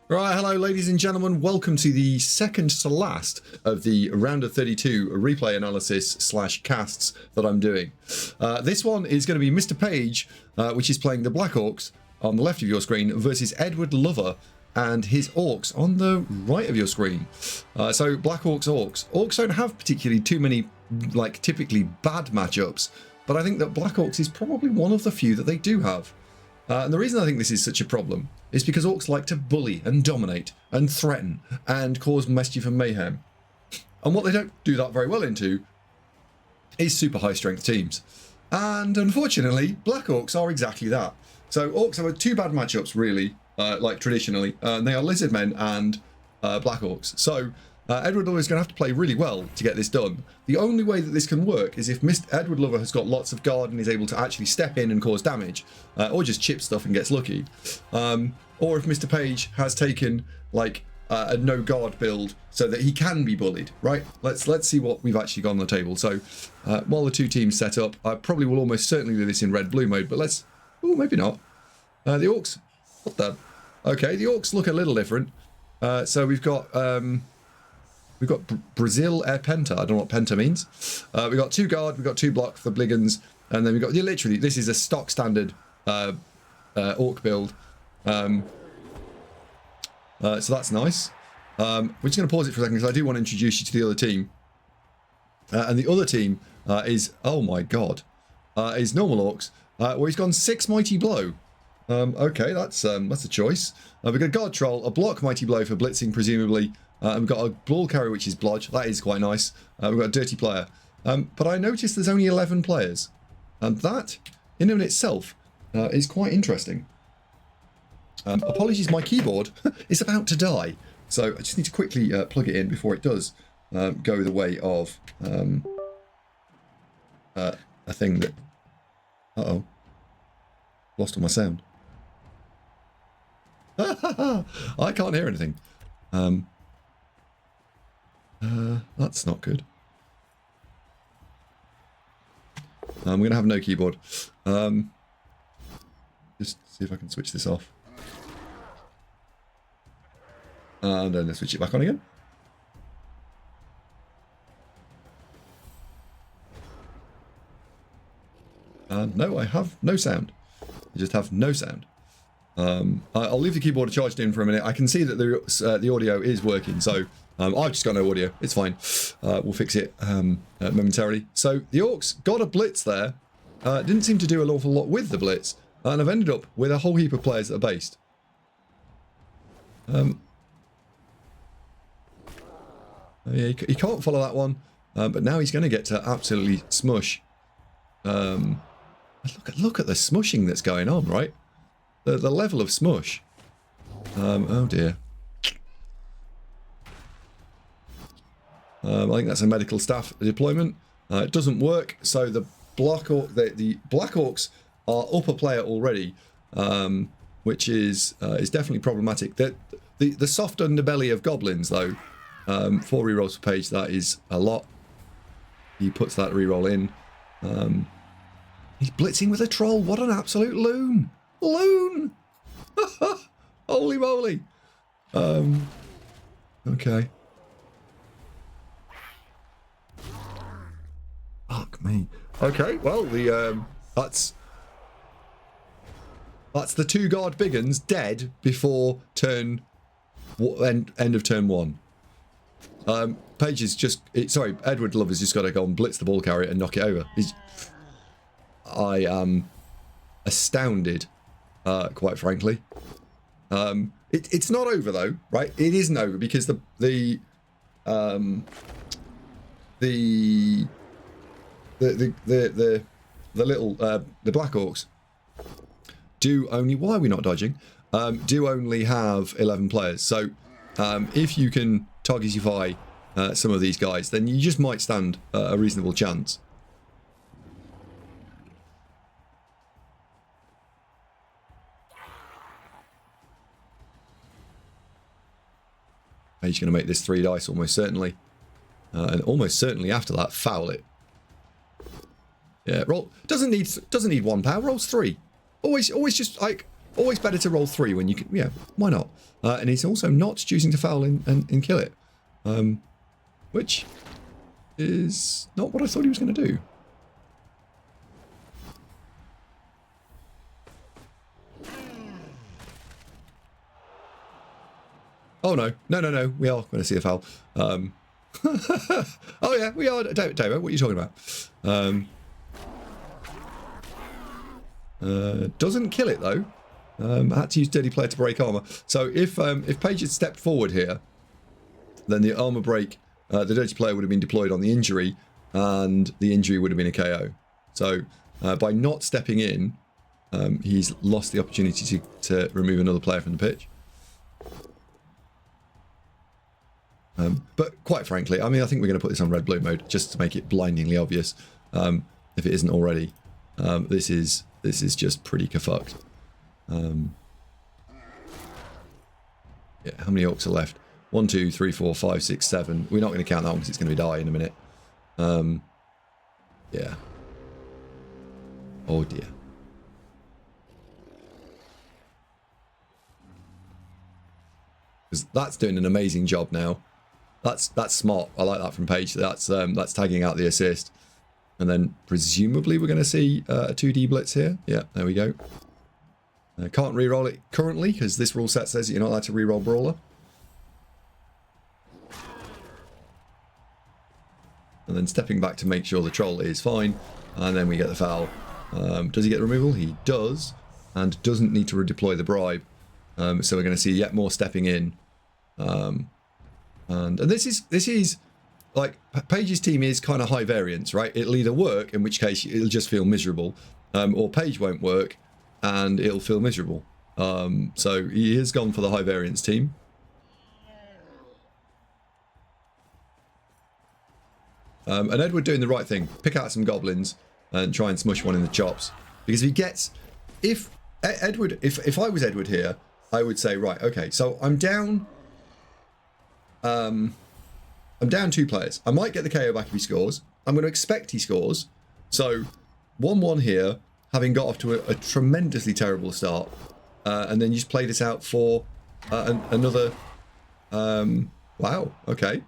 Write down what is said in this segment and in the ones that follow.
Right, hello ladies and gentlemen, welcome to the second to last of the round of 32 replay analysis slash casts that I'm doing. This one is going to be Mr. Page, which is playing the Black Orcs on the left of your screen, versus EdwardLover and his Orcs on the right of your screen. So Black Orcs, Orcs. Orcs don't have particularly too many, like, typically bad matchups, but I think that Black Orcs is probably one of the few that they do have. And the reason I think this is such a problem is because Orcs like to bully and dominate and threaten and cause mischief and mayhem. And what they don't do that very well into is super high strength teams. And unfortunately, Black Orcs are exactly that. So Orcs have two bad matchups really, like traditionally, and they are Lizardmen and Black Orcs. So EdwardLover is going to have to play really well to get this done. The only way that this can work is if EdwardLover has got lots of guard and is able to actually step in and cause damage, or just chip stuff and gets lucky. Or if Mr. Page has taken like a no guard build so that he can be bullied, right? Let's see what we've actually got on the table. So while the two teams set up, I probably will almost certainly do this in red-blue mode, but let's, oh, maybe not. The Orcs, what the? Okay, the Orcs look a little different. So we've got Brazil Air Penta. I don't know what Penta means. We've got two guard, we've got two block for Bliggans, and then we've got, literally, this is a stock standard Orc build. So that's nice. We're just going to pause it for a second because I do want to introduce you to the other team. And the other team is, oh my god, is normal Orcs, where he's gone 6 Mighty Blow. Okay, that's a choice. We've got a Guard Troll, a block Mighty Blow for blitzing, presumably. And we've got a ball carrier, which is Blodge. That is quite nice. We've got a Dirty Player. But I noticed there's only 11 players. And that, in and of itself, is quite interesting. Apologies, my keyboard is about to die. So I just need to quickly plug it in before it does go the way of a thing that... Uh-oh. Lost all my sound. I can't hear anything. That's not good. I'm going to have no keyboard. Just see if I can switch this off. And then let's switch it back on again. No, I have no sound. I just have no sound. I'll leave the keyboard charged in for a minute. I can see that the audio is working, so I've just got no audio. It's fine. We'll fix it momentarily. So the Orcs got a blitz there. Didn't seem to do an awful lot with the blitz, and I've ended up with a whole heap of players that are based. Yeah, he can't follow that one, but now he's going to get to absolutely smush. Look at the smushing that's going on, right? The level of smush. Oh dear. I think that's a medical staff deployment. It doesn't work, so the Black Orcs are up a player already, which is definitely problematic. The soft underbelly of Goblins, though, 4 rerolls per page, that is a lot. He puts that reroll in. He's blitzing with a troll. What an absolute loon! Loon! Holy moly! Okay. Fuck me. Okay, well, that's the 2 guard big uns dead before end of turn 1. Page is just... sorry, EdwardLover's just got to go and blitz the ball carrier and knock it over. I am astounded, quite frankly. It's not over though, right? It isn't over because the Black Orcs do only... Why are we not dodging? Do only have 11 players. So if you can targetify some of these guys, then you just might stand a reasonable chance. He's going to make this 3 dice almost certainly, and almost certainly after that foul it. Yeah, roll doesn't need 1 power. Rolls 3. Always just like Always better to roll 3 when you can. Yeah, why not? And he's also not choosing to foul and kill it, which is not what I thought he was going to do. Oh no, no! We are going to see a foul. Oh yeah, we are. Davo, what are you talking about? Doesn't kill it though. I had to use Dirty Player to break armor. So if Paige had stepped forward here, then the armor break, the Dirty Player would have been deployed on the injury, and the injury would have been a KO. So by not stepping in, he's lost the opportunity to remove another player from the pitch. But quite frankly, I mean, I think we're going to put this on red-blue mode just to make it blindingly obvious, if it isn't already. This is just pretty kafucked. Yeah, how many orcs are left? 1, 2, 3, 4, 5, 6, 7. We're not going to count that one because it's going to be die in a minute. Yeah. Oh dear. Because that's doing an amazing job now. That's smart. I like that from Paige. That's tagging out the assist. And then presumably we're going to see a 2D blitz here. Yeah, there we go. Can't re-roll it currently because this rule set says you're not allowed to re-roll Brawler. And then stepping back to make sure the troll is fine. And then we get the foul. Does he get the removal? He does. And doesn't need to redeploy the bribe. So we're going to see yet more stepping in. And this is like Paige's team is kind of high variance, right? It'll either work, in which case it'll just feel miserable, or Paige won't work and it'll feel miserable. So he has gone for the high variance team. And Edward doing the right thing. Pick out some goblins and try and smush one in the chops. Because if he gets, if I was Edward here, I would say, right, okay, so I'm down 2 players. I might get the KO back if he scores. I'm going to expect he scores. So 1-1 here, having got off to a tremendously terrible start. And then you just play this out for another... wow, okay.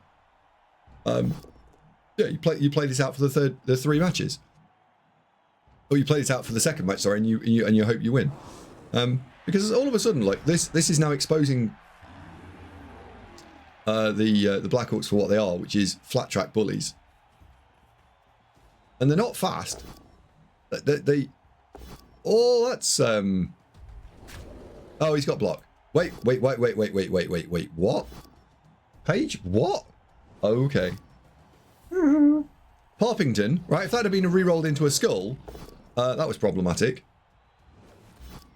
Yeah, you play this out for the 3 matches. Or you play this out for the second match, sorry, and you hope you win. Because all of a sudden, like, this is now exposing... the Black Orcs for what they are, which is flat track bullies, and they're not fast. They that's oh, he's got block. Wait, what? Paige, what? Okay. Parpington, right? If that had been re-rolled into a skull, that was problematic.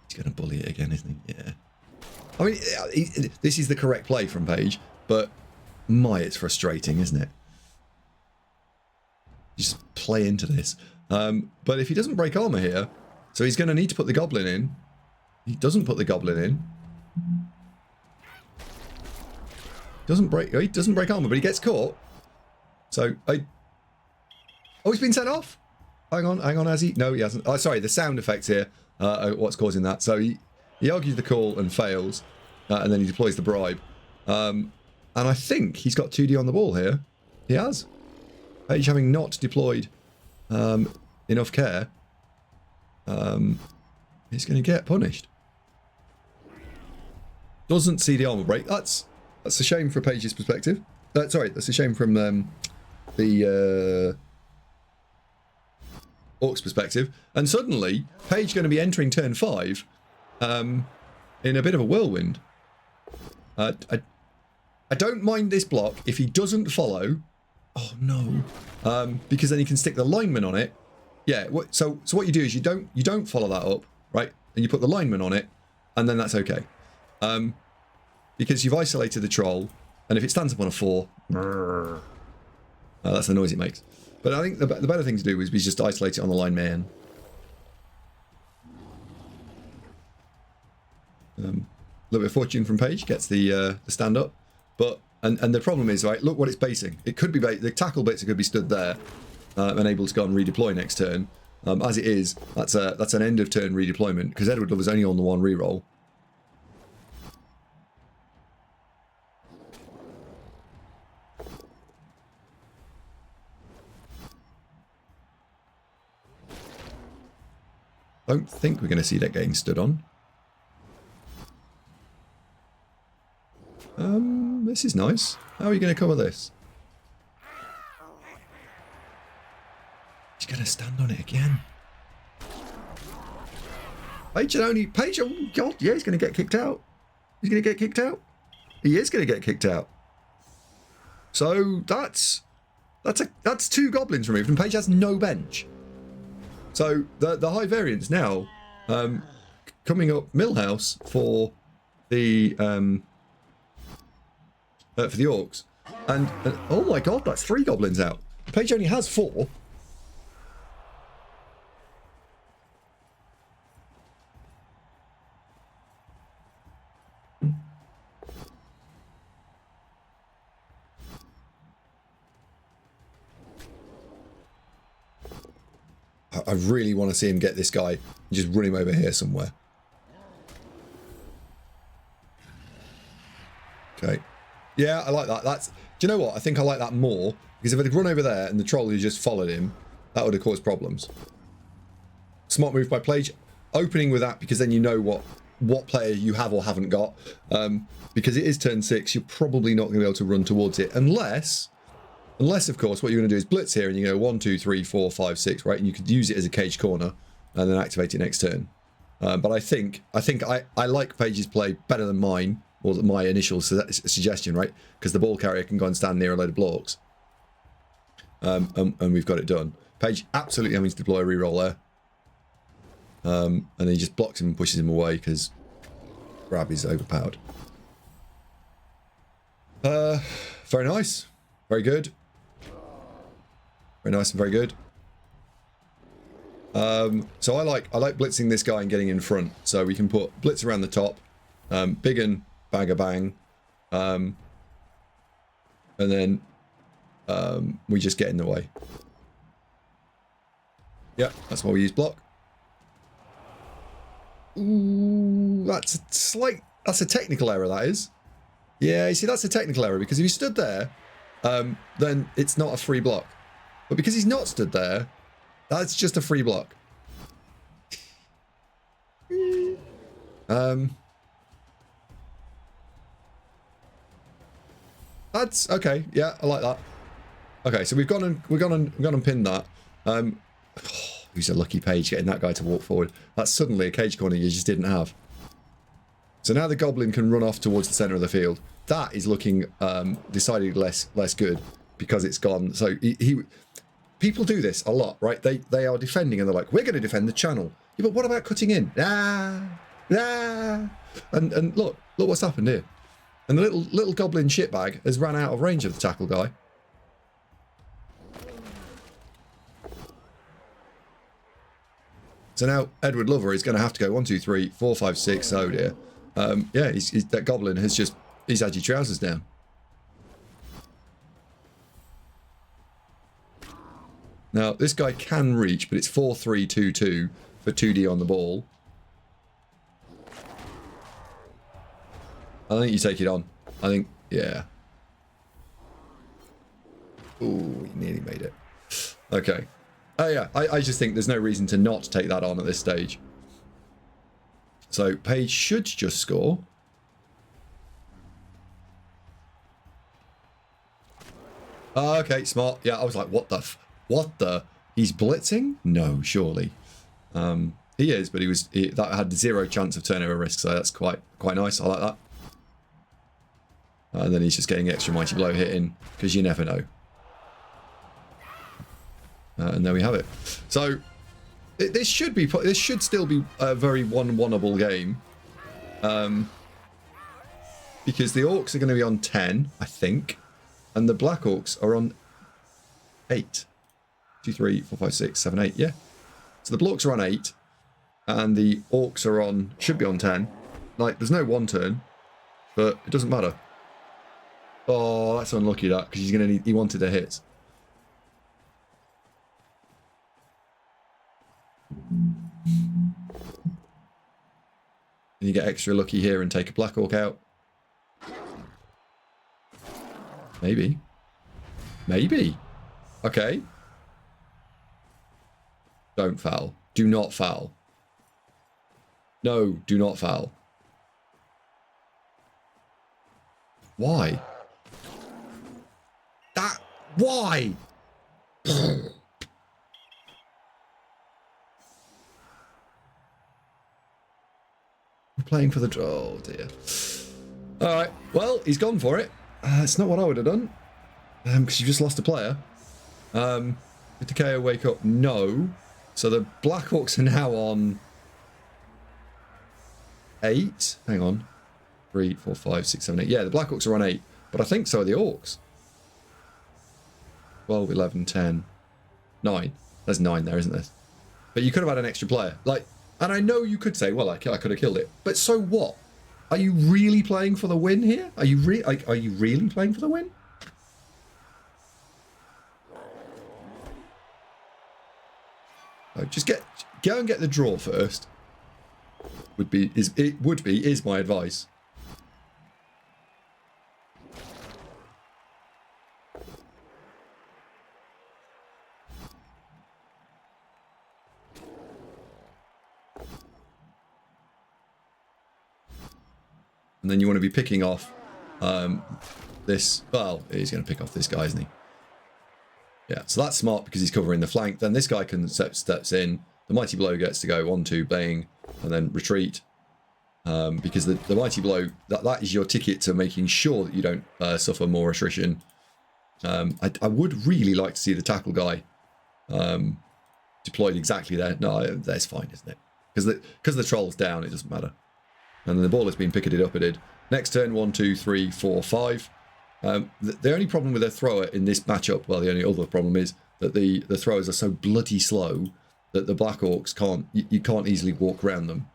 He's gonna bully it again, isn't he? Yeah. I mean, this is the correct play from Paige. But, it's frustrating, isn't it? Just play into this. But if he doesn't break armor here, so he's going to need to put the goblin in. He doesn't put the goblin in. He doesn't break armor, but he gets caught. So, oh, he's been sent off? Hang on, has he? No, he hasn't. Oh, sorry, the sound effects here are what's causing that. So he argues the call and fails, and then he deploys the bribe. And I think he's got 2D on the ball here. He has. Paige having not deployed enough care, he's going to get punished. Doesn't see the armor break. That's a shame from Paige's perspective. Sorry, that's a shame from the Orcs' perspective. And suddenly, Paige going to be entering turn 5 in a bit of a whirlwind. I don't mind this block if he doesn't follow. Oh no, because then he can stick the lineman on it. Yeah. So what you do is you don't follow that up, right? And you put the lineman on it, and then that's okay. Because you've isolated the troll, and if it stands up on a 4, that's the noise it makes. But I think the better thing to do is we just isolate it on the lineman. A little bit of fortune from Paige, gets the stand up. But and the problem is, right, look what it's basing. It could be the tackle bits could be stood there and able to go and redeploy next turn. As it is, that's an end of turn redeployment because EdwardLover's only on the one reroll. Don't think we're going to see that getting stood on. This is nice. How are you going to cover this? He's going to stand on it again. Page, oh God, yeah, he's going to get kicked out. He's going to get kicked out. He is going to get kicked out. So that's 2 goblins removed, and Page has no bench. So the high variance now coming up Millhouse for the Orcs, and oh my God, that's 3 goblins out. Page only has 4. I really want to see him get this guy and just run him over here somewhere. Okay. Yeah, I like that. Do you know what? I think I like that more, because if I'd run over there and the troll had just followed him, that would have caused problems. Smart move by Plage. Opening with that, because then you know what player you have or haven't got. Because it is turn 6, you're probably not going to be able to run towards it unless, of course, what you're going to do is blitz here and you go 1, 2, 3, 4, 5, 6, right? And you could use it as a cage corner and then activate it next turn. But I think I like Page's play better than mine, or my initial suggestion, right? Because the ball carrier can go and stand near a load of blocks. And we've got it done. Page absolutely having to deploy a reroll there. And then he just blocks him and pushes him away because Grab is overpowered. Very nice. Very good. Very nice and very good. So I like blitzing this guy and getting in front. So we can put blitz around the top, big and bang a bang, and then we just get in the way. Yeah, that's why we use block. Ooh, that's a technical error, that is. Yeah, you see, that's a technical error, because if he stood there, then it's not a free block. But because he's not stood there, that's just a free block. That's okay. Yeah, I like that. Okay, so we've gone and pinned that. Who's a lucky Page getting that guy to walk forward. That's suddenly a cage corner you just didn't have. So now the goblin can run off towards the center of the field. That is looking decidedly less good, because it's gone. So people do this a lot, right? They are defending and they're like, we're going to defend the channel. Yeah, but what about cutting in? And look what's happened here. And the little goblin shitbag has ran out of range of the tackle guy. So now EdwardLover is going to have to go 1, 2, 3, 4, 5, 6. Oh dear. Yeah, that goblin has he's had your trousers down. Now this guy can reach, but it's 4, 3, 2, 2 for 2D on the ball. I think you take it on. I think, yeah. Ooh, he nearly made it. Okay. Oh yeah, I just think there's no reason to not take that on at this stage. So Page should just score. Okay, smart. Yeah, I was like, what the? He's blitzing? No, surely. He is, but that had 0 chance of turnover risk, so that's quite nice. I like that. And then he's just getting extra mighty blow hit in, because you never know. And there we have it. So this should still be a very one-wannable game, because the Orcs are going to be on 10, I think, and the Black Orcs are on 8. 2, 3, 4, 5, 6, 7, 8. Yeah. So the Blocks are on 8, and the Orcs should be on 10. Like, there's no one turn, but it doesn't matter. Oh, that's unlucky, that, because he wanted a hit. you get extra lucky here and take a Black Orc out? Maybe. Maybe. Okay. Don't foul. Do not foul. No, do not foul. Why? Why? We're playing for the... Oh, dear. All right. Well, he's gone for it. It's not what I would have done. Because you just lost a player. Did the KO wake up? No. So the Black Orcs are now on 8. Hang on. 3, 4, 5, 6, 7, 8. Yeah, the Black Orcs are on 8. But I think so are the Orcs. 12, 11, 10, 9. There's 9 there, isn't there? But you could have had an extra player. Like, and I know you could say, well, I could have killed it. But so what? Are you really playing for the win here? Are you really playing for the win? Just go and get the draw first. Is my advice. And then you want to be picking off this. Well, he's going to pick off this guy, isn't he? Yeah, so that's smart because he's covering the flank. Then this guy can steps in. The Mighty Blow gets to go 1, 2, bang, and then retreat. Because the Mighty Blow, that is your ticket to making sure that you don't suffer more attrition. I would really like to see the tackle guy deployed exactly there. No, that's fine, isn't it? Because the troll's down, it doesn't matter. And then the ball has been picketed up, it did. Next turn, 1, 2, 3, 4, 5. The only problem with a thrower in this matchup, well, the only other problem is that the throwers are so bloody slow that the Black Orcs can't, you can't easily walk around them.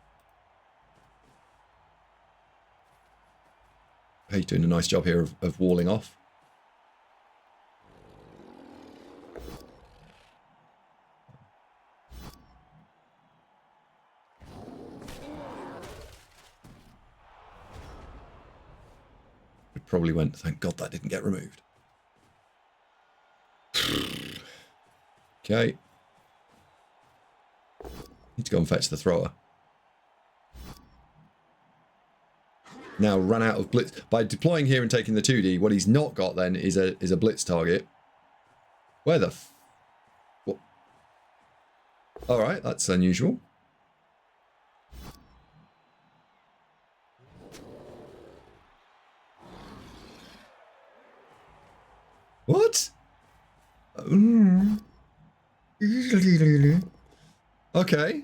He's doing a nice job here of walling off. It probably went, thank God that didn't get removed. Okay. Need to go and fetch the thrower. Now run out of blitz. By deploying here and taking the 2D, what he's not got then is a blitz target. Where the what? Alright, that's unusual. What? Okay.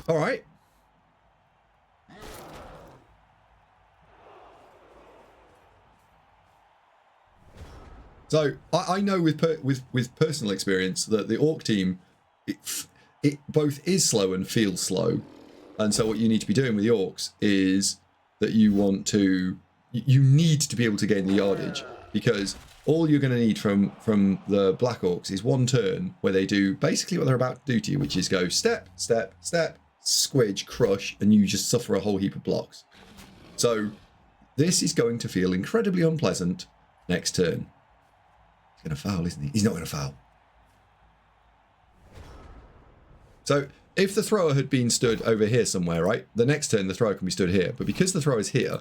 Alright. So I know with personal experience that the Orc team, it both is slow and feels slow, and so what you need to be doing with the Orcs is that you need to be able to gain the yardage, because all you're going to need from the Black Orcs is one turn where they do basically what they're about to do to you, which is go step, step, step, squidge, crush, and you just suffer a whole heap of blocks. So this is going to feel incredibly unpleasant next turn. Going to foul, isn't he? He's not going to foul. So if the thrower had been stood over here somewhere, right, the next turn the thrower can be stood here, but because the thrower is here,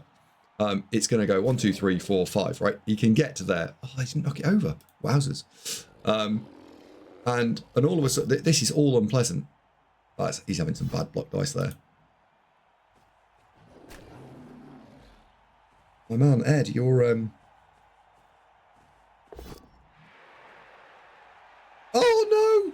it's going to go 1, 2, 3, 4, 5, right? He can get to there. Oh, he didn't knock it over. Wowzers. And all of a sudden, this is all unpleasant. He's having some bad block dice there. My man Ed, you're Oh no!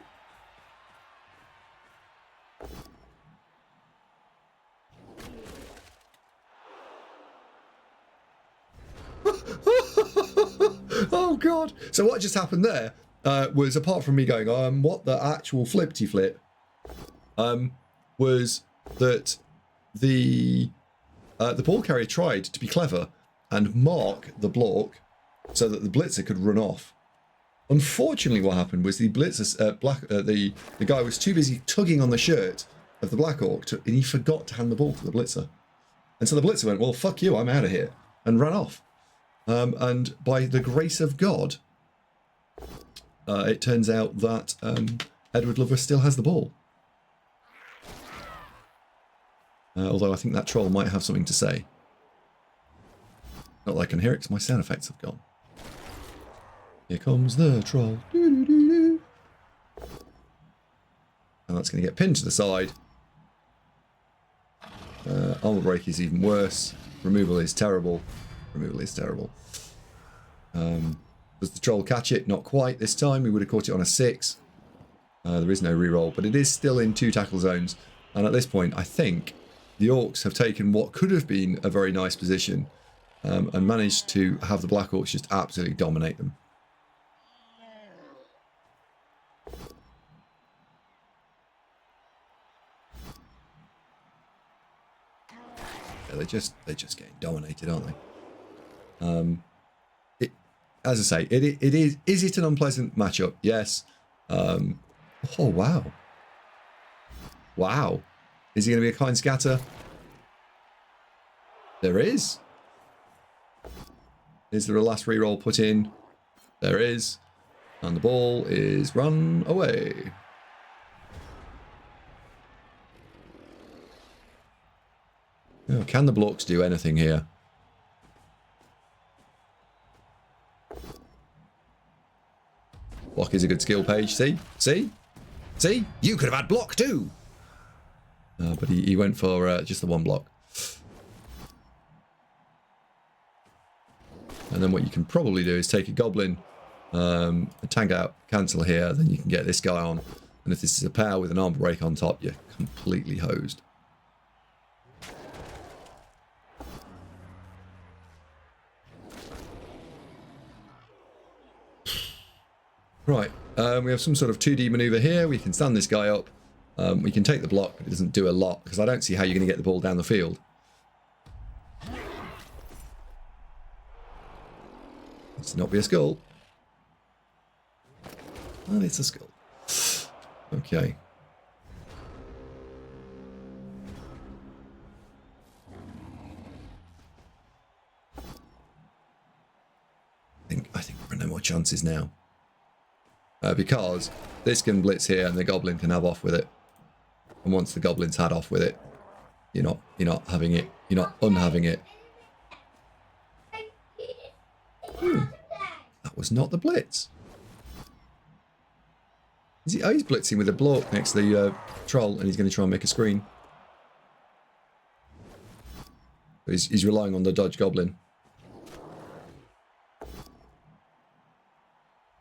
Oh god! So what just happened there was, apart from me going, what the actual flippity flip, was that the ball carrier tried to be clever and mark the block so that the blitzer could run off. Unfortunately, what happened was the blitzer, the guy was too busy tugging on the shirt of the Black Orc, and he forgot to hand the ball to the Blitzer. And so the Blitzer went, well, fuck you, I'm out of here, and ran off. And by the grace of God, it turns out that EdwardLover still has the ball. Although I think that troll might have something to say. Not that I can hear it, because my sound effects have gone. Here comes the troll. Doo-doo-doo-doo. And that's going to get pinned to the side. Armor break is even worse. Removal is terrible. Removal is terrible. Does the troll catch it? Not quite this time. We would have caught it on a 6. There is no reroll, but it is still in 2 tackle zones. And at this point, I think the Orcs have taken what could have been a very nice position and managed to have the Black Orcs just absolutely dominate them. Yeah, they're just getting dominated, aren't they? As I say, it is. Is it an unpleasant matchup? Yes. Oh wow. Wow. Is he going to be a kind scatter? There is. Is there a last reroll put in? There is. And the ball is run away. Oh, can the blocks do anything here? Block is a good skill page. See? See? See? You could have had block too! But he went for just the 1 block. And then what you can probably do is take a goblin, tank out, cancel here, then you can get this guy on. And if this is a power with an armor break on top, you're completely hosed. Right, we have some sort of 2D maneuver here. We can stand this guy up. We can take the block, but it doesn't do a lot because I don't see how you're going to get the ball down the field. It's not be a skull. And it's a skull. Okay. I think there are no more chances now. Because this can blitz here and the goblin can have off with it. And once the goblin's had off with it, you're not having it. You're not unhaving it. That was not the blitz. Is he? Oh, he's blitzing with a block next to the troll, and he's going to try and make a screen. He's relying on the dodge goblin.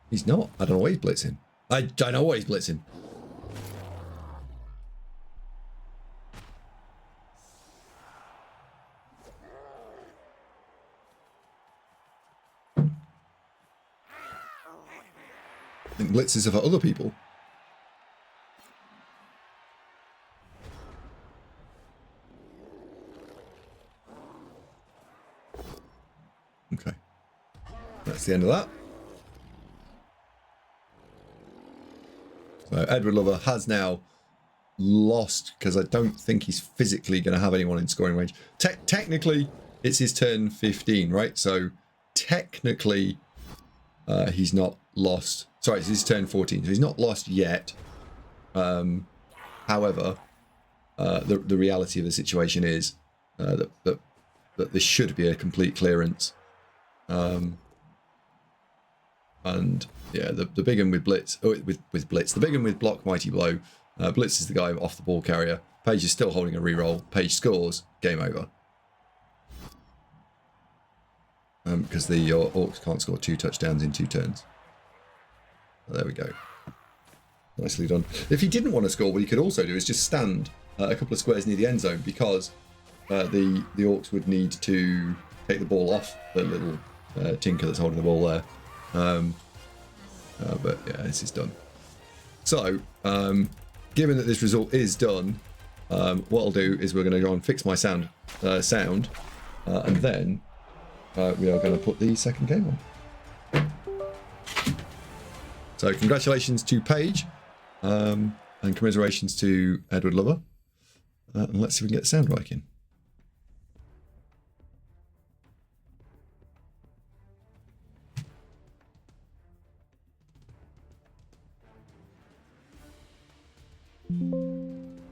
He's not. I don't know what he's blitzing. I don't know what he's blitzing. I think blitzes are for other people. Okay. That's the end of that. So EdwardLover has now lost because I don't think he's physically going to have anyone in scoring range. Technically, it's his turn 15, right? So technically, he's not lost. Sorry, it's his turn 14. So he's not lost yet. However, the reality of the situation is that this should be a complete clearance. And yeah, the big one with Blitz, with Blitz, the big one with Block Mighty Blow. Blitz is the guy off the ball carrier. Page is still holding a reroll. Page scores. Game over. Because the Orcs can't score 2 touchdowns in 2 turns. Well, there we go. Nicely done. If he didn't want to score, what he could also do is just stand a couple of squares near the end zone, because the Orcs would need to take the ball off the little tinker that's holding the ball there. But yeah, this is done. So, given that this result is done, what I'll do is we're going to go and fix my sound, and then we are going to put the second game on. So congratulations to Paige, and commiserations to EdwardLover. And let's see if we can get the sound working.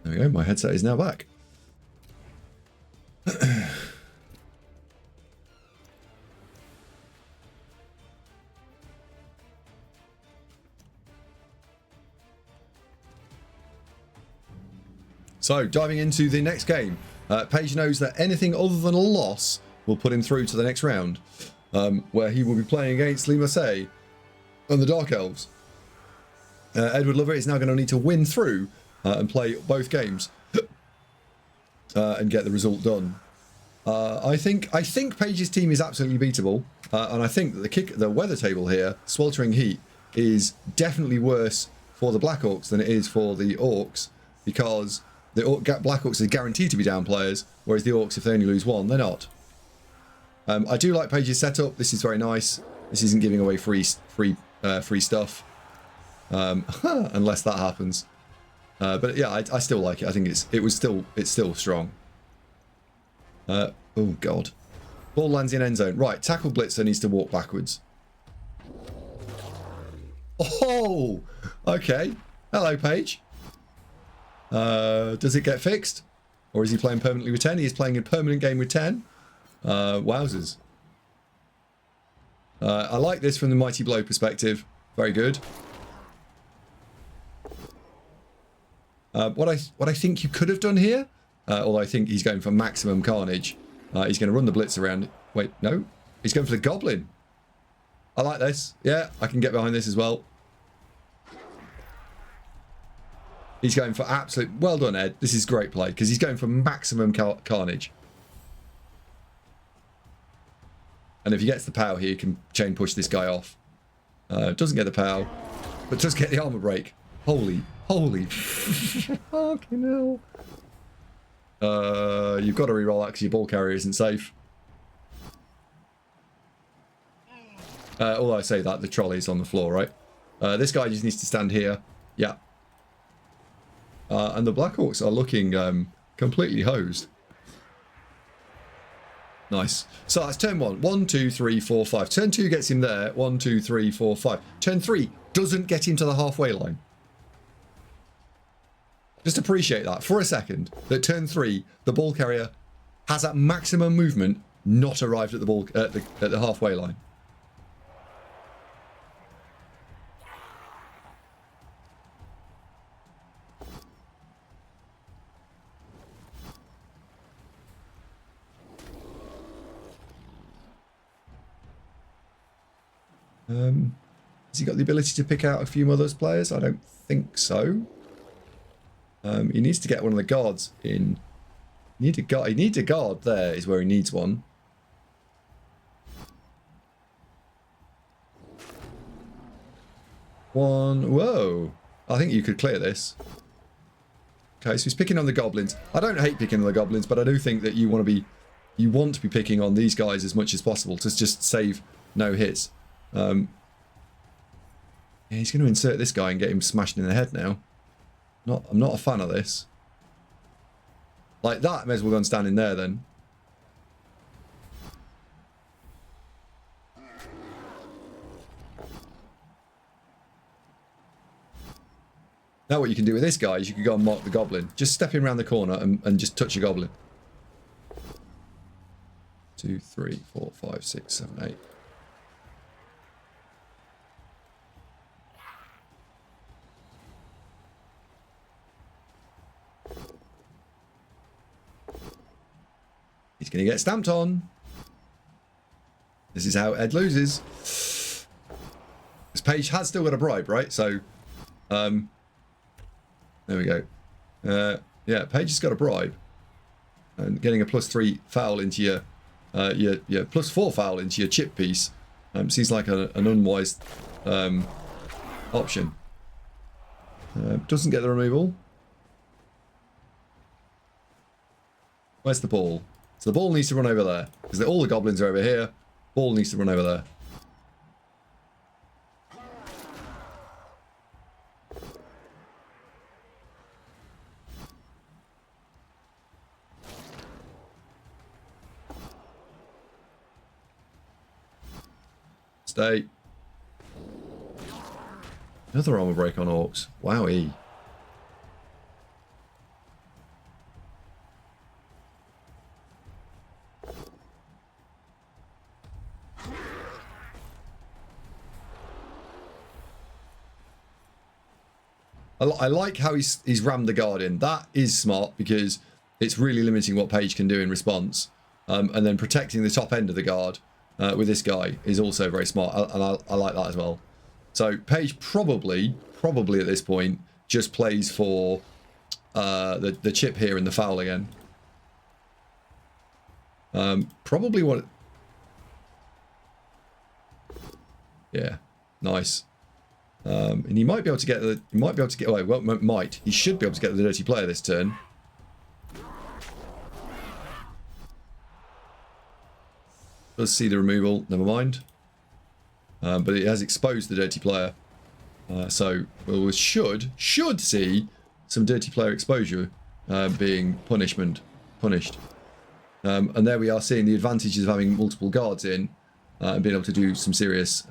There we go, my headset is now back. So, diving into the next game. Paige knows that anything other than a loss will put him through to the next round, where he will be playing against Lee Massey and the Dark Elves. EdwardLover is now going to need to win through and play both games and get the result done. I think Paige's team is absolutely beatable, and I think that the weather table here, sweltering heat, is definitely worse for the Black Orcs than it is for the Orcs, because the Black Orcs are guaranteed to be down players, whereas the Orcs, if they only lose one, they're not. I do like Paige's setup. This is very nice. This isn't giving away free stuff, unless that happens. But yeah, I still like it. I think it's still strong. Oh god, ball lands in end zone. Right, tackle blitzer needs to walk backwards. Oh, okay. Hello, Paige. Does it get fixed? Or is he playing permanently with 10? He is playing a permanent game with 10. Wowzers. I like this from the Mighty Blow perspective. Very good. What I think you could have done here, although I think he's going for maximum carnage. He's going to run the blitz around. Wait, no. He's going for the goblin. I like this. Yeah, I can get behind this as well. He's going for absolute... Well done, Ed. This is great play, because he's going for maximum carnage. And if he gets the POW here, he can chain push this guy off. Doesn't get the POW, but does get the armor break. Holy fucking hell. You've got to reroll that because your ball carrier isn't safe. Although I say that, the trolley's on the floor, right? This guy just needs to stand here. Yeah. And the Black Orcs are looking completely hosed. Nice. So that's turn 1. 1, 2, 3, 4, 5. Turn 2 gets him there. 1, 2, 3, 4, 5. Turn 3 doesn't get him to the halfway line. Just appreciate that for a second. That turn 3, the ball carrier has at maximum movement not arrived at the ball at the halfway line. Has he got the ability to pick out a few others players? I don't think so. He needs to get one of the guards in. He needs a guard there is where he needs one. Whoa. I think you could clear this. Okay, so he's picking on the goblins. I don't hate picking on the goblins, but I do think that you want to be picking on these guys as much as possible to just save no hits. Yeah, he's going to insert this guy and get him smashed in the head now. I'm not a fan of this. Like that, may as well go and stand in there then. Now what you can do with this guy is you can go and mark the goblin. Just step him around the corner and just touch a goblin. 2, 3, 4, 5, 6, 7, 8. He's going to get stamped on. This is how Ed loses. This Paige has still got a bribe, right? So, there we go. Yeah, Paige has got a bribe. And getting a +3 foul into your +4 foul into your chip piece seems like an unwise option. Doesn't get the removal. Where's the ball? So the ball needs to run over there. Because all the goblins are over here. Ball needs to run over there. Stay. Another armor break on Orcs. Wowee. I like how he's rammed the guard in. That is smart because it's really limiting what Page can do in response. And then protecting the top end of the guard with this guy is also very smart. And I like that as well. So Page probably at this point just plays for the chip here and the foul again. Probably what... Yeah, nice. And he might be able to get the... He might be able to get... Well, might. He should be able to get the dirty player this turn. Does see the removal. Never mind. But it has exposed the dirty player. So we should see some dirty player exposure being punished. And there we are seeing the advantages of having multiple guards in and being able to do some serious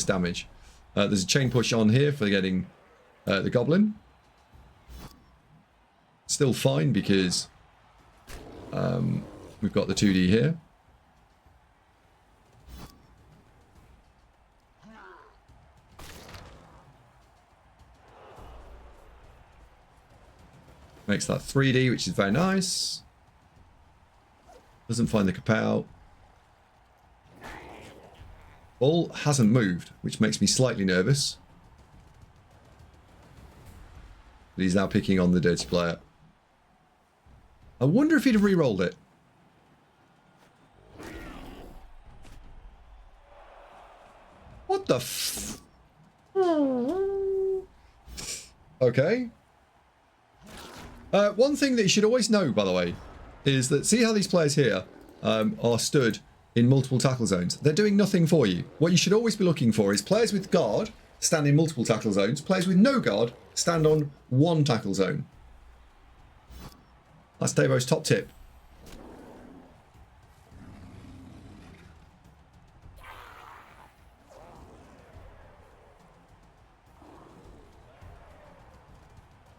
damage. There's a chain push on here for getting the Goblin. Still fine because we've got the 2D here. Makes that 3D, which is very nice. Doesn't find the kapow. Ball hasn't moved, which makes me slightly nervous. But he's now picking on the dirty player. I wonder if he'd have re-rolled it. What the f... Okay. One thing that you should always know, by the way, is that see how these players here are stood in multiple tackle zones. They're doing nothing for you. What you should always be looking for is players with guard stand in multiple tackle zones. Players with no guard stand on one tackle zone. That's Davo's top tip.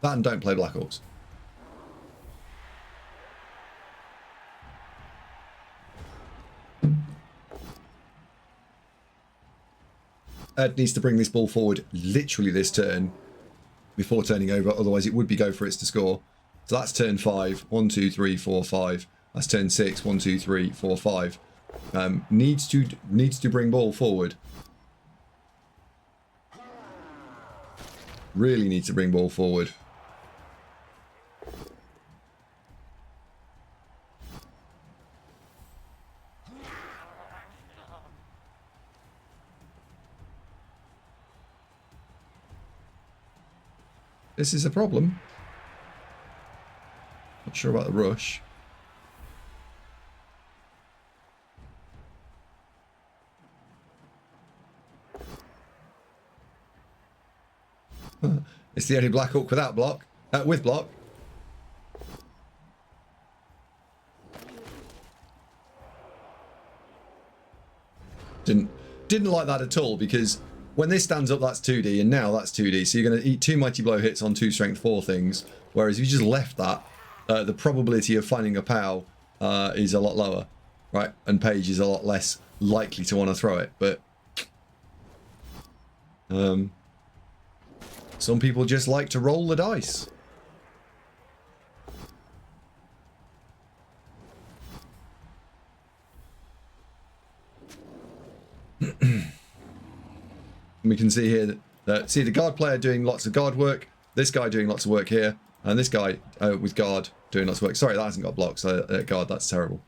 That and don't play Black Orcs. Ed needs to bring this ball forward literally this turn before turning over, otherwise it would be go for it to score. So that's turn 5. 1, 2, 3, 4, 5. That's turn 6. 1, 2, 3, 4, 5. Needs to bring ball forward. Really needs to bring ball forward. This is a problem. Not sure about the rush. It's the only Black Orc without block. With block. Didn't like that at all because when this stands up, that's 2D, and now that's 2D. So you're going to eat 2 Mighty Blow hits on 2 Strength 4 things. Whereas if you just left that, the probability of finding a POW is a lot lower, right? And Page is a lot less likely to want to throw it. But some people just like to roll the dice. We can see here that see the guard player doing lots of guard work, this guy doing lots of work here, and this guy with guard doing lots of work. Sorry, that hasn't got blocks. Guard, that's terrible.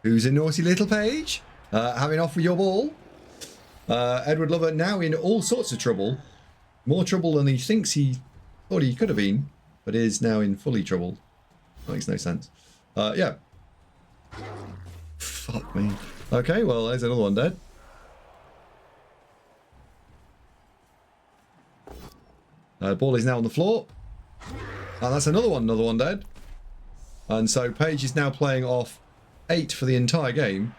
Who's a naughty little Page? Having off with your ball. EdwardLover now in all sorts of trouble. More trouble than he thinks he thought he could have been, but is now in fully trouble. Makes no sense. Yeah. Fuck me. Okay, well, there's another one dead. Ball is now on the floor. And that's another one dead. And so Paige is now playing off 8 for the entire game.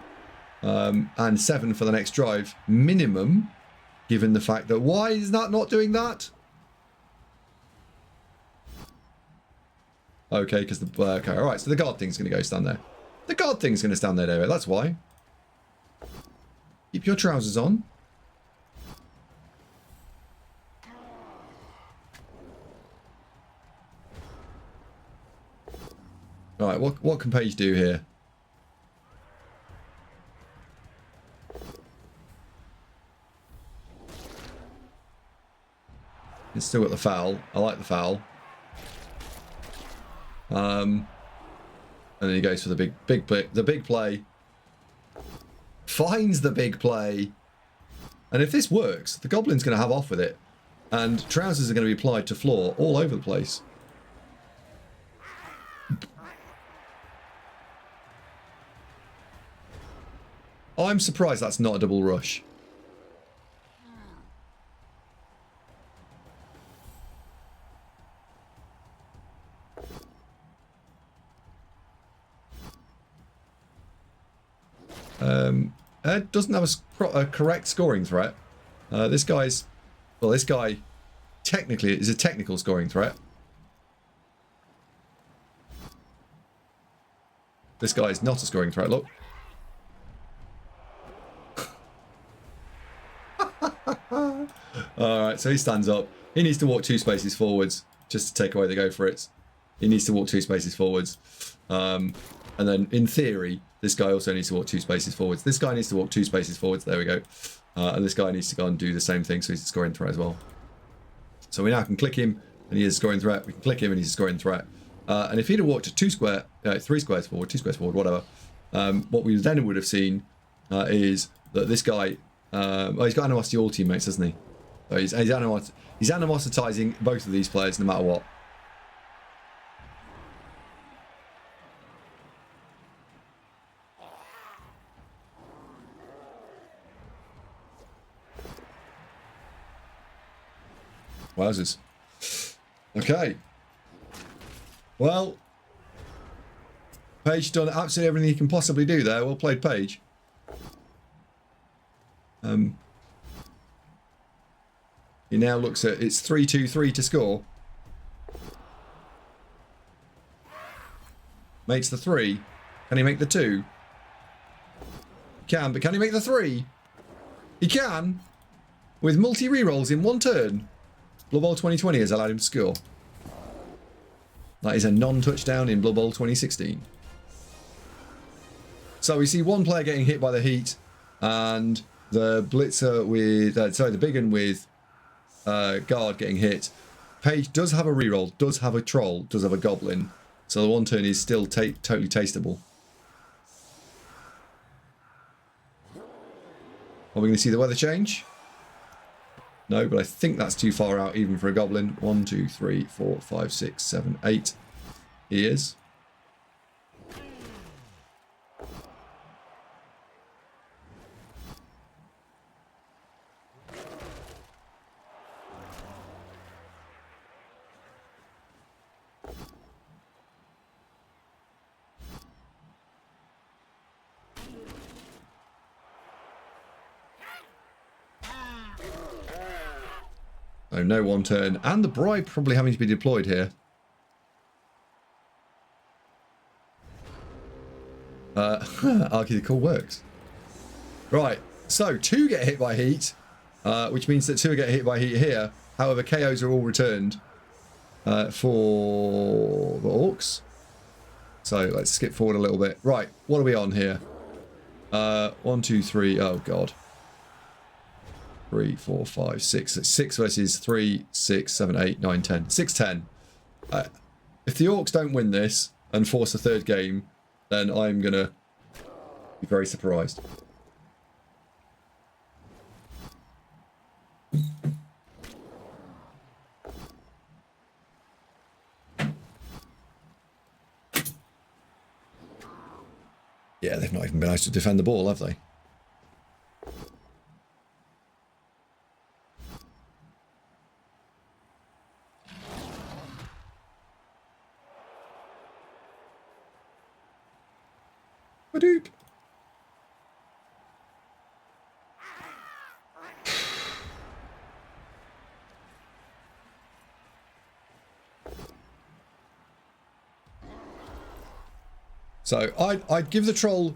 And 7 for the next drive. Minimum, given the fact that... Why is that not doing that? Okay, because the... Okay, alright, so the guard thing's going to go stand there. The guard thing's going to stand there, David, that's why. Keep your trousers on. Alright, what can Paige do here? It's still got the foul. I like the foul. And then he goes for the big play. Finds the big play. And if this works, the Goblin's going to have off with it. And trousers are going to be applied to floor all over the place. I'm surprised that's not a double rush. Ed doesn't have a correct scoring threat. This guy technically is a technical scoring threat. This guy is not a scoring threat, look. Alright, so he stands up. He needs to walk 2 spaces forwards just to take away the go for it. He needs to walk 2 spaces forwards. And then, in theory, this guy also needs to walk 2 spaces forwards. This guy needs to walk 2 spaces forwards. There we go. And this guy needs to go and do the same thing, so he's a scoring threat as well. So we now can click him, and he is a scoring threat. We can click him, and he's a scoring threat. And if he'd have walked 3 squares forward, 2 squares forward, whatever, what we then would have seen is that this guy... he's got animosity all teammates, hasn't he? So he's animositizing both of these players no matter what. Wowzers. Okay. Well, Paige done absolutely everything he can possibly do there. Well played, Paige. He now looks at it's 3-2-3 to score. Makes the 3. Can he make the 2? He can, but can he make the 3? He can. With multi rerolls in 1 turn. Blood Bowl 2020 has allowed him to score. That is a non-touchdown in Blood Bowl 2016. So we see one player getting hit by the heat, and the blitzer with the big un with guard getting hit. Paige does have a reroll, does have a troll, does have a goblin, so the 1 turn is still totally tasteable. Are we going to see the weather change? No, but I think that's too far out even for a goblin. 1, 2, 3, 4, 5, 6, 7, 8. He is. So no 1 turn. And the bribe probably having to be deployed here. Argue the call works. Right. So 2 get hit by heat. Which means that 2 get hit by heat here. However, KOs are all returned for the Orcs. So let's skip forward a little bit. Right. What are we on here? 1, 2, 3. Oh, God. 3, 4, 5, 6. 6 versus 3, 6, 7, 8, 9, 10. 6, 10. If the Orcs don't win this and force a 3rd game, then I'm going to be very surprised. Yeah, they've not even been able to defend the ball, have they? Hadoop. So I'd give the troll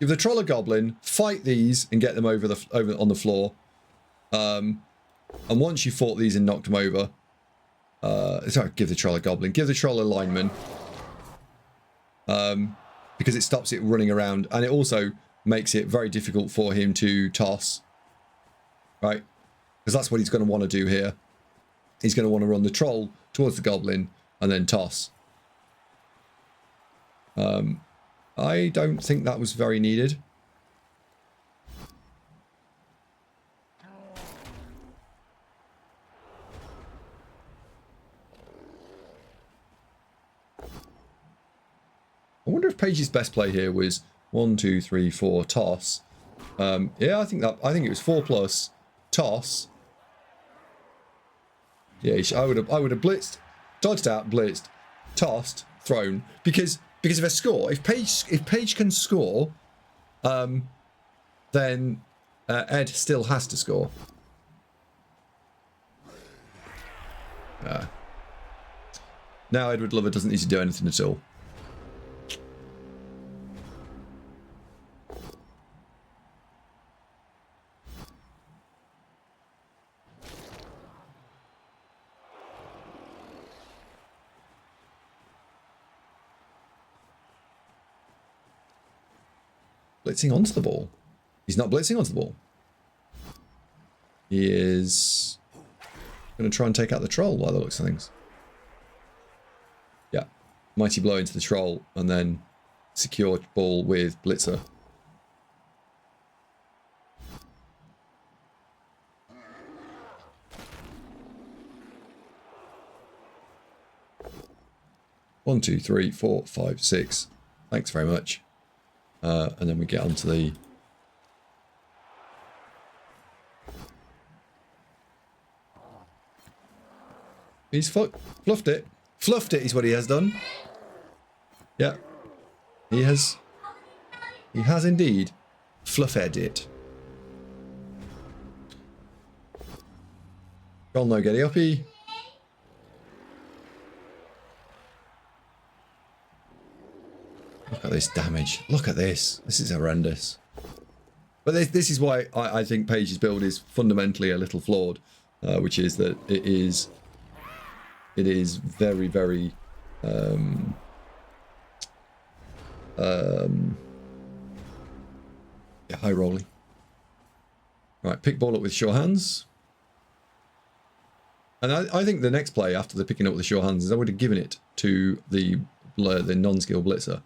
a goblin, fight these and get them over on the floor. And once you fought these and knocked them over, sorry, give the troll a goblin, give the troll a lineman, because it stops it running around, and it also makes it very difficult for him to toss, right? Because that's what he's going to want to do here. He's going to want to run the troll towards the goblin and then toss. I don't think that was very needed. I wonder if Paige's best play here was 1, 2, 3, 4 toss. Yeah, I think it was 4 plus toss. Yeah, I would have blitzed, dodged out, blitzed, tossed, thrown, because if I score, if Paige can score, then Ed still has to score. Now EdwardLover doesn't need to do anything at all. Blitzing onto the ball. He's not blitzing onto the ball. He is going to try and take out the troll by the looks of things. Yeah. Mighty blow into the troll and then secure ball with blitzer. One, two, three, 4, 5, 6. Thanks very much. And then we get onto the... He's fluffed it. Fluffed it is what he has done. Yeah. He has indeed fluffed it. Roll no getty uppy. Look at this damage. Look at this. This is horrendous. But this is why I think Paige's build is fundamentally a little flawed, which is that it is very, very yeah, high rolling. Right, pick ball up with sure hands. And I think the next play after the picking up with the sure hands is I would have given it to the non-skill blitzer.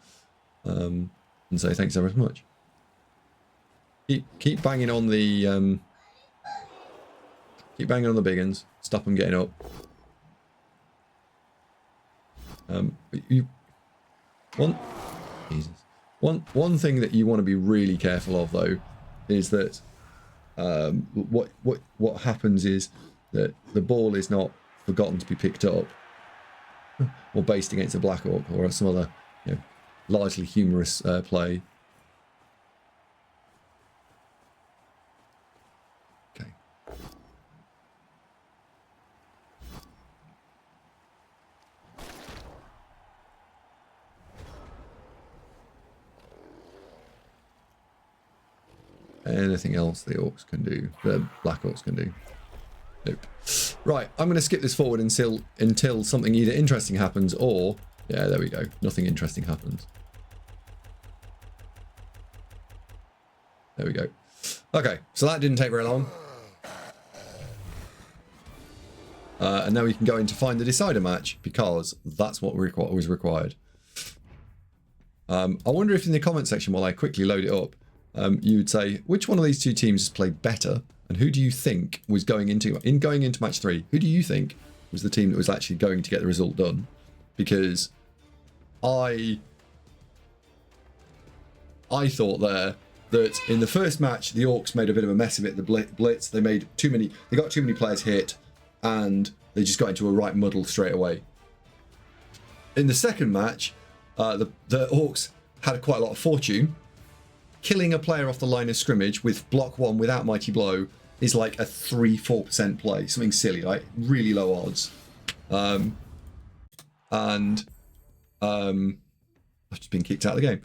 And say thanks ever so much. Keep banging on the big uns. Stop them getting up. One thing that you want to be really careful of though is that what happens is that the ball is not forgotten to be picked up or based against a Black Orc or some other, you know, largely humorous play. Okay. Anything else the Orcs can do? The Black Orcs can do? Nope. Right, I'm going to skip this forward until something either interesting happens or... Yeah, there we go. Nothing interesting happens. There we go. Okay, so that didn't take very long. And now we can go in to find the decider match, because that's what was required. I wonder if in the comment section, while I quickly load it up, you would say, which one of these two teams has played better, and who do you think was going into match 3, who do you think was the team that was actually going to get the result done? Because I thought there that in the first match the Orcs made a bit of a mess of it. The blitz, they got too many players hit, and they just got into a right muddle straight away. In the second match, the Orcs had quite a lot of fortune. Killing a player off the line of scrimmage with block 1 without Mighty Blow is like a 3-4% play, something silly, like really low odds. I've just been kicked out of the game.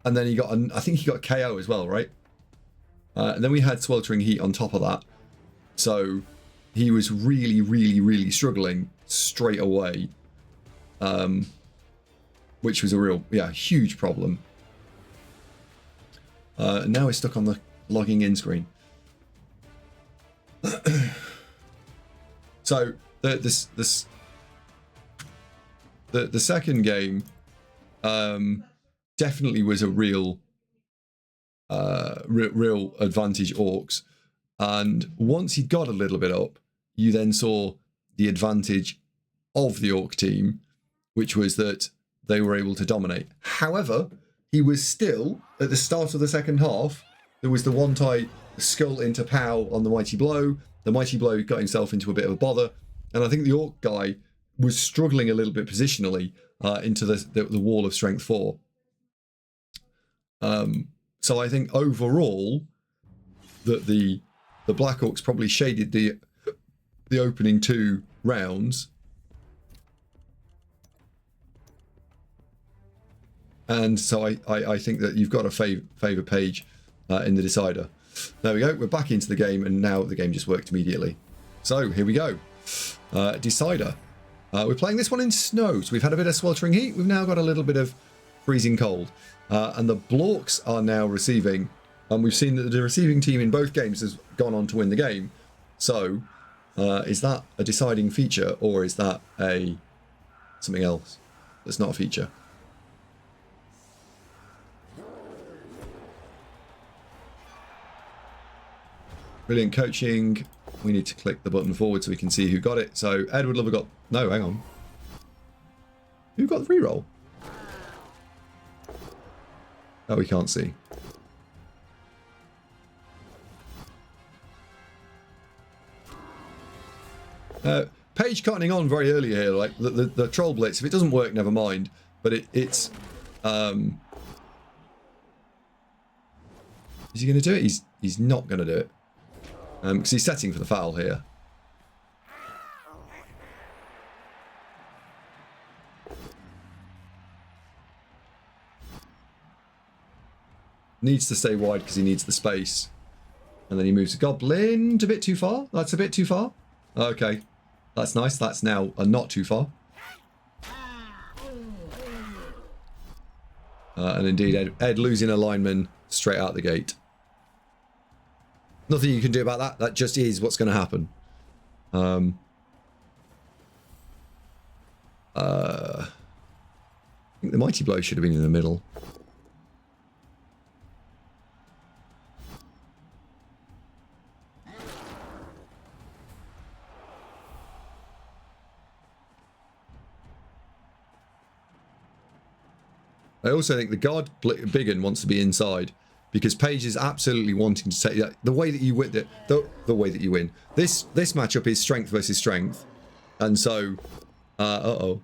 And then he got, I think he got KO as well, right? And then we had Sweltering Heat on top of that. So he was really, really, really struggling straight away. Which was a real, huge problem. Now we're stuck on the logging in screen. So the second game definitely was a real advantage Orcs, and once he got a little bit up, you then saw the advantage of the Orc team, which was that they were able to dominate. However, he was still, at the start of the second half, there was the one-tie skull into POW on the Mighty Blow. The Mighty Blow got himself into a bit of a bother, and I think the Orc guy was struggling a little bit positionally into the wall of Strength 4. So I think overall that the Black Orcs probably shaded the opening 2 rounds. And so I think that you've got to favour Page in the decider. There we go. We're back into the game, and now the game just worked immediately. So here we go. Decider. We're playing this one in snow. So we've had a bit of sweltering heat. We've now got a little bit of freezing cold. And the Blorks are now receiving. And we've seen that the receiving team in both games has gone on to win the game. So is that a deciding feature, or is that something else that's not a feature? Brilliant coaching. We need to click the button forward so we can see who got it. So EdwardLover got... No, hang on. Who got the reroll? Oh, we can't see. Page cutting on very early here. Like the troll blitz. If it doesn't work, never mind. But it's... Is he going to do it? He's not going to do it. Because he's setting for the foul here. Needs to stay wide because he needs the space. And then he moves the Goblin a bit too far. That's a bit too far. Okay. That's nice. That's now not too far. And indeed, Ed losing a lineman straight out the gate. Nothing you can do about that. That just is what's going to happen. I think the Mighty Blow should have been in the middle. I also think the guard Biggin wants to be inside, because Page is absolutely wanting to take the way that you win. The way that you win. This matchup is strength versus strength, and so the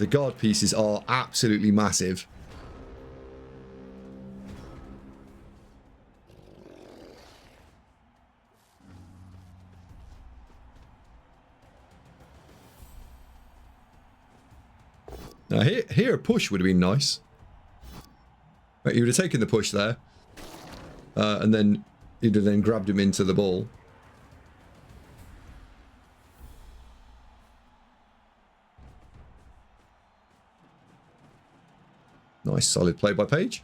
guard pieces are absolutely massive. Now here a push would have been nice. Right, you would have taken the push there, and then you'd have then grabbed him into the ball. Nice, solid play by Page.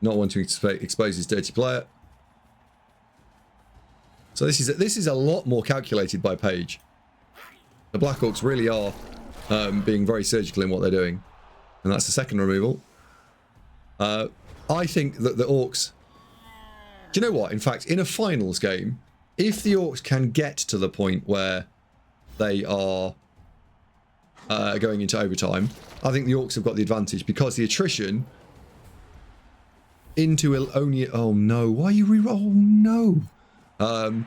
Not wanting to expose his dirty player. So this is a lot more calculated by Page. The Black Orcs really are being very surgical in what they're doing. And that's the second removal. I think that the Orcs... Do you know what? In fact, in a finals game, if the Orcs can get to the point where they are going into overtime, I think the Orcs have got the advantage, because the attrition into only. Oh no! Why are you reroll? Oh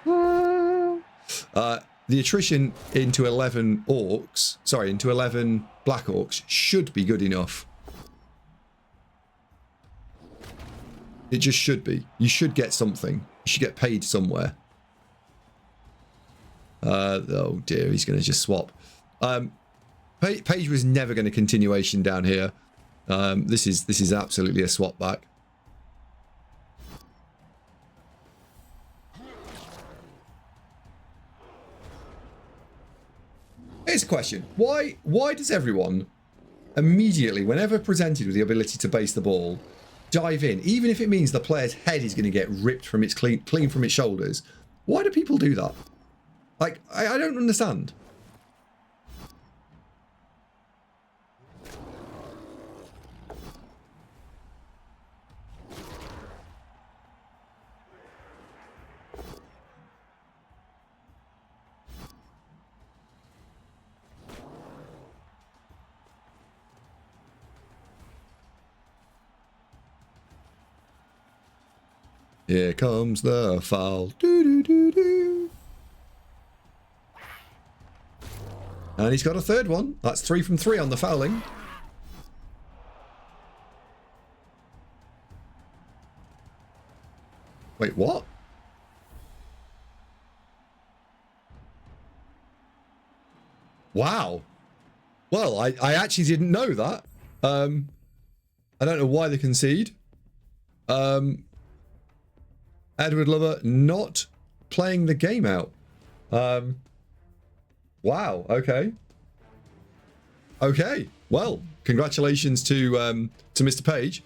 no! The attrition into 11 orcs, sorry, into 11 black orcs should be good enough. It just should be. You should get something. You should get paid somewhere. Oh dear, he's going to just swap. Page was never going to continuation down here. This is absolutely a swap back. Here's a question. Why does everyone immediately, whenever presented with the ability to base the ball, dive in, even if it means the player's head is going to get ripped from its clean from its shoulders? Why do people do that? Like, I don't understand. Here comes the foul. Doo, doo, doo, doo. And he's got a third one. That's 3 from 3 on the fouling. Wait, what? Wow. Well, I actually didn't know that. I don't know why they concede. EdwardLover not playing the game out. Wow. Okay. Okay. Well, congratulations to Mr. Page.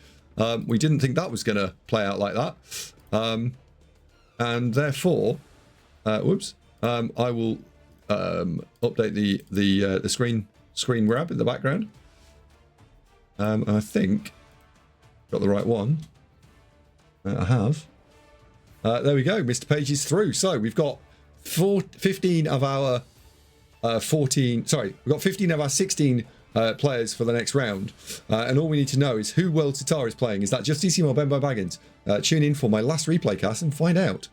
We didn't think that was going to play out like that, and therefore, whoops. I will update the screen grab in the background. And I think got the right one. I have. There we go. Mr. Page is through. So we've got 15 of our 14. Sorry, we've got 15 of our 16 players for the next round. And all we need to know is who World Sitar is playing. Is that Justissimo or Bembo Baggins? Tune in for my last replay cast and find out.